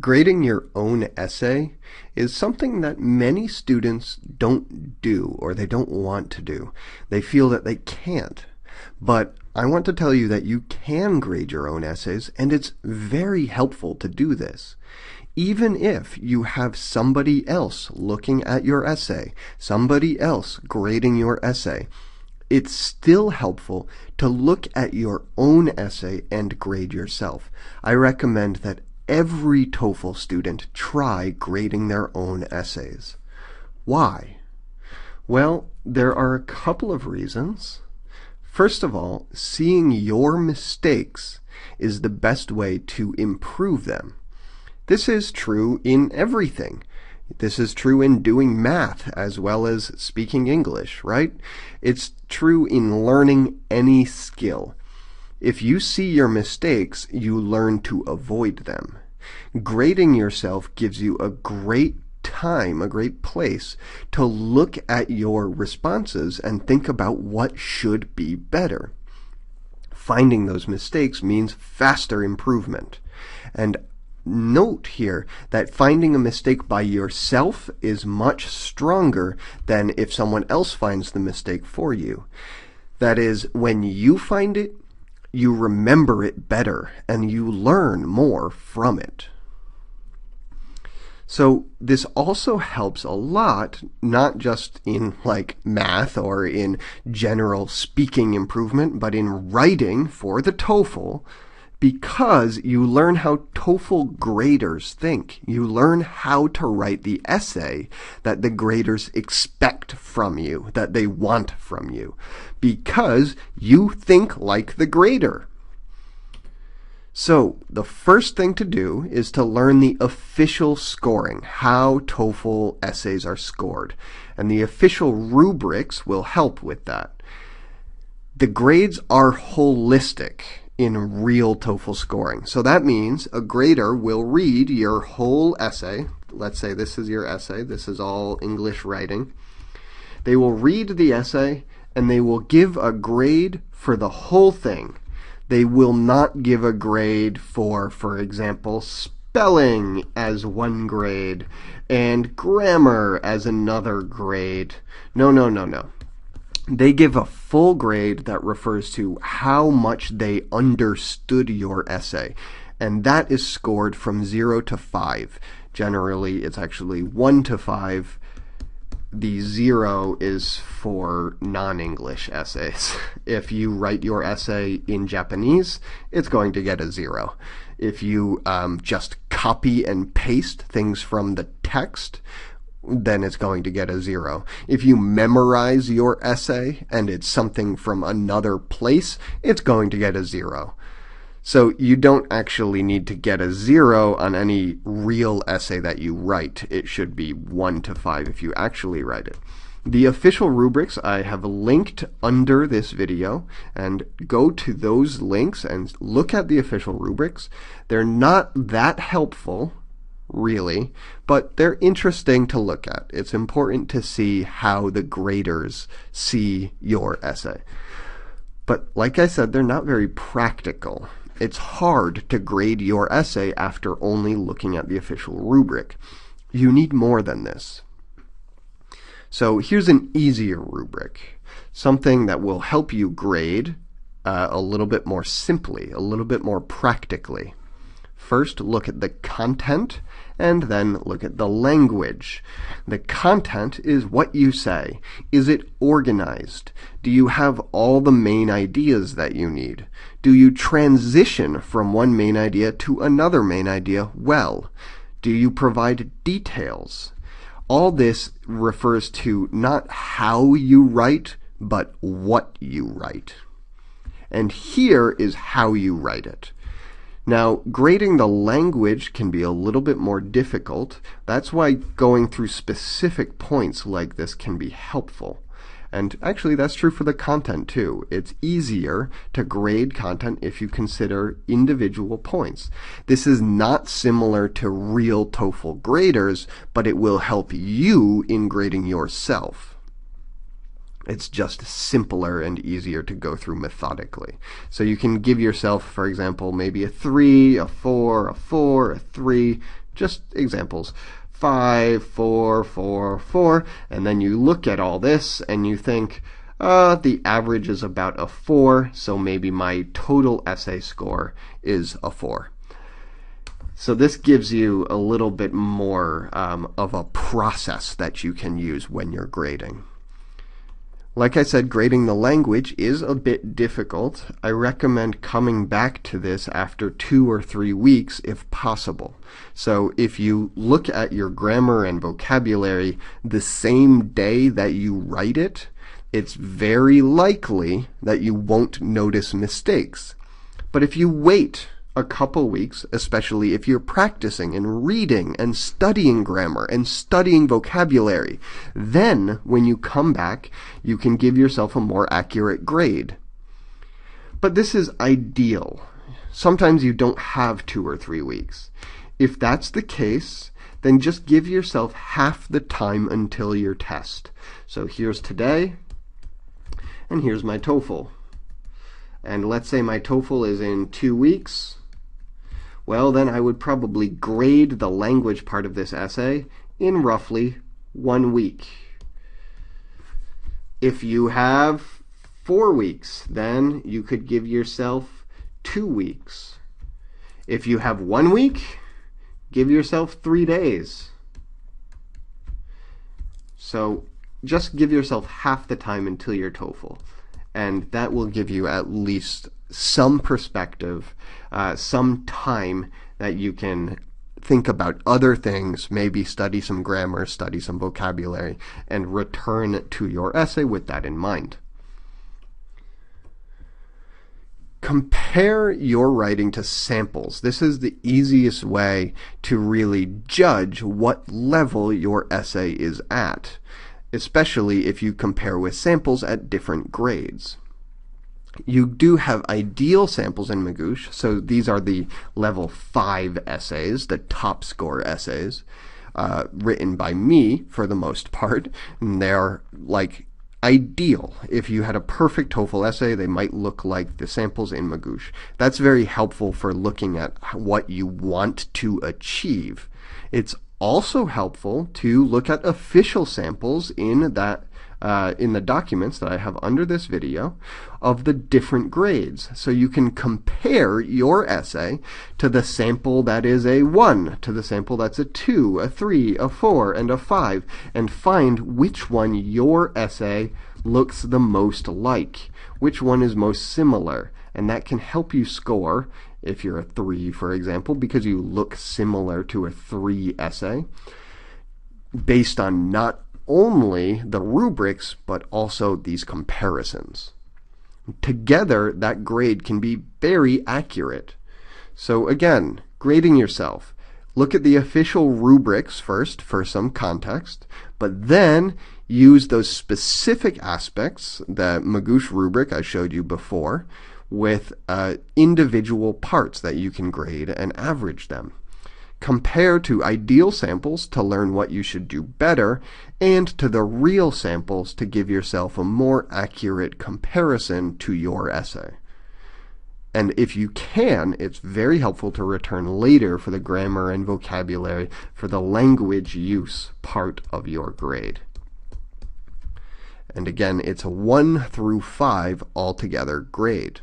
Grading your own essay is something that many students don't do or they don't want to do. They feel that they can't. But I want to tell you that you can grade your own essays, and it's very helpful to do this. Even if you have somebody else looking at your essay, somebody else grading your essay, it's still helpful to look at your own essay and grade yourself. I recommend that every TOEFL student try grading their own essays. Why? Well, there are a couple of reasons. First of all, seeing your mistakes is the best way to improve them. This is true in everything. This is true in doing math as well as speaking English, right? It's true in learning any skill. If you see your mistakes, you learn to avoid them. Grading yourself gives you a great time, a great place to look at your responses and think about what should be better. Finding those mistakes means faster improvement. And note here that finding a mistake by yourself is much stronger than if someone else finds the mistake for you. That is, when you find it, you remember it better and you learn more from it. So this also helps a lot, not just in like math or in general speaking improvement, but in writing for the TOEFL, because you learn how TOEFL graders think. You learn how to write the essay that the graders expect from you, that they want from you, because you think like the grader. So the first thing to do is to learn the official scoring, how TOEFL essays are scored. And the official rubrics will help with that. The grades are holistic in real TOEFL scoring. So that means a grader will read your whole essay. Let's say this is your essay. This is all English writing. They will read the essay and they will give a grade for the whole thing. They will not give a grade for example, spelling as one grade and grammar as another grade. No. They give a full grade that refers to how much they understood your essay, and that is scored from 0 to 5. Generally, it's actually 1 to 5. The 0 is for non-English essays. If you write your essay in Japanese, it's going to get a 0. If you just copy and paste things from the text, then it's going to get a 0. If you memorize your essay and it's something from another place, it's going to get a 0. So you don't actually need to get a 0 on any real essay that you write. It should be 1 to 5 if you actually write it. The official rubrics I have linked under this video, and go to those links and look at the official rubrics. They're not that helpful, really, but they're interesting to look at. It's important to see how the graders see your essay. But like I said, they're not very practical. It's hard to grade your essay after only looking at the official rubric. You need more than this. So here's an easier rubric, something that will help you grade a little bit more simply, a little bit more practically. First, look at the content, and then look at the language. The content is what you say. Is it organized? Do you have all the main ideas that you need? Do you transition from one main idea to another main idea well? Do you provide details? All this refers to not how you write, but what you write. And here is how you write it. Now, grading the language can be a little bit more difficult. That's why going through specific points like this can be helpful. And actually, that's true for the content too. It's easier to grade content if you consider individual points. This is not similar to real TOEFL graders, but it will help you in grading yourself. It's just simpler and easier to go through methodically. So you can give yourself, for example, maybe a 3, a 4, a 4, a 3, just examples. 5, 4, 4, 4, and then you look at all this and you think, the average is about a 4, so maybe my total essay score is a 4. So this gives you a little bit more of a process that you can use when you're grading. Like I said, grading the language is a bit difficult. I recommend coming back to this after 2 or 3 weeks if possible. So if you look at your grammar and vocabulary the same day that you write it, it's very likely that you won't notice mistakes. But if you wait a couple weeks, especially if you're practicing and reading and studying grammar and studying vocabulary, then when you come back, you can give yourself a more accurate grade. But this is ideal. Sometimes you don't have 2 or 3 weeks. If that's the case, then just give yourself half the time until your test. So here's today, and here's my TOEFL. And let's say my TOEFL is in 2 weeks. Well, then I would probably grade the language part of this essay in roughly 1 week. If you have 4 weeks, then you could give yourself 2 weeks. If you have 1 week, give yourself 3 days. So just give yourself half the time until your TOEFL, and that will give you at least some perspective, some time that you can think about other things, maybe study some grammar, study some vocabulary, and return to your essay with that in mind. Compare your writing to samples. This is the easiest way to really judge what level your essay is at, especially if you compare with samples at different grades. You do have ideal samples in Magoosh, so these are the level 5 essays, the top score essays, written by me for the most part, and they're like ideal. If you had a perfect TOEFL essay, they might look like the samples in Magoosh. That's very helpful for looking at what you want to achieve. It's also helpful to look at official samples in that in the documents that I have under this video of the different grades. So you can compare your essay to the sample that is a 1, to the sample that's a 2, a 3, a 4, and a 5, and find which one your essay looks the most like, which one is most similar, and that can help you score if you're a 3, for example, because you look similar to a 3 essay, based on not only the rubrics, but also these comparisons. Together, that grade can be very accurate. So again, grading yourself. Look at the official rubrics first for some context, but then use those specific aspects, the Magoosh rubric I showed you before, with individual parts that you can grade and average them. Compare to ideal samples to learn what you should do better, and to the real samples to give yourself a more accurate comparison to your essay. And if you can, it's very helpful to return later for the grammar and vocabulary for the language use part of your grade. And again, it's a 1 through 5 altogether grade.